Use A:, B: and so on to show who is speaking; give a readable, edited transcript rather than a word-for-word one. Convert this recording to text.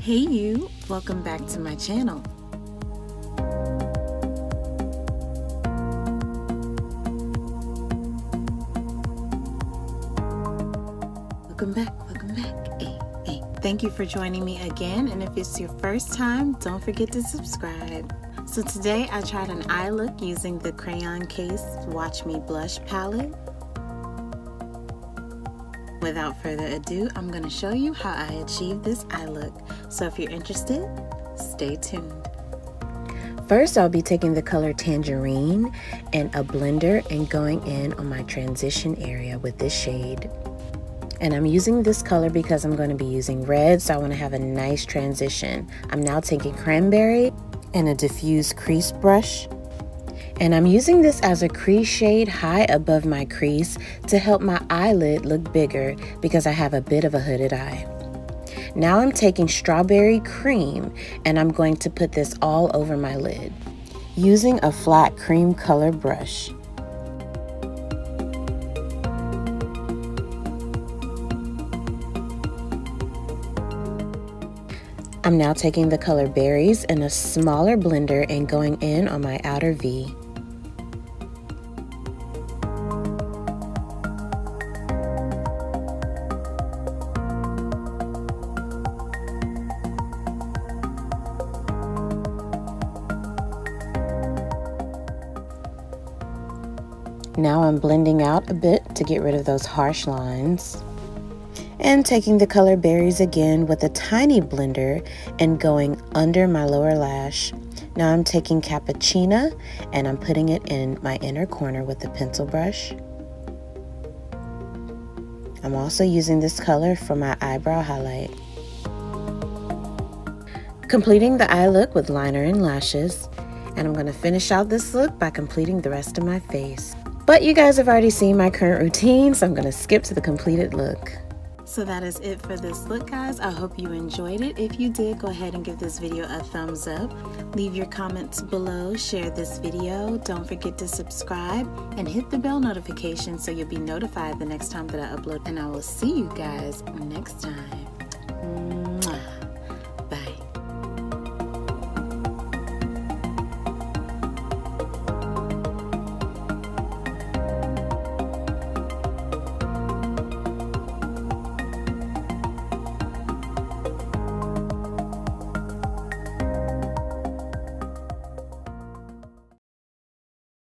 A: Hey you, welcome back to my channel. Welcome back. Hey. Thank you for joining me again, and if it's your first time, don't forget to subscribe. So today I tried an eye look using the Crayon Case Watch Me Blush palette. Without further ado, I'm going to show you how I achieved this eye look. So if you're interested, stay tuned. First, I'll be taking the color Tangerine and a blender and going in on my transition area with this shade. And I'm using this color because I'm going to be using red, so I want to have a nice transition. I'm now taking Cranberry and a diffuse crease brush. And I'm using this as a crease shade high above my crease to help my eyelid look bigger because I have a bit of a hooded eye. Now I'm taking Strawberry Cream and I'm going to put this all over my lid using a flat cream color brush. I'm now taking the color Berries in a smaller blender and going in on my outer V. Now I'm blending out a bit to get rid of those harsh lines. And taking the color Berries again with a tiny blender and going under my lower lash. Now I'm taking Cappuccina and I'm putting it in my inner corner with the pencil brush. I'm also using this color for my eyebrow highlight. Completing the eye look with liner and lashes. And I'm going to finish out this look by completing the rest of my face. But you guys have already seen my current routine, so I'm going to skip to the completed look. So that is it for this look, guys. I hope you enjoyed it. If you did, go ahead and give this video a thumbs up. Leave your comments below, share this video. Don't forget to subscribe and hit the bell notification so you'll be notified the next time that I upload. And I will see you guys next time.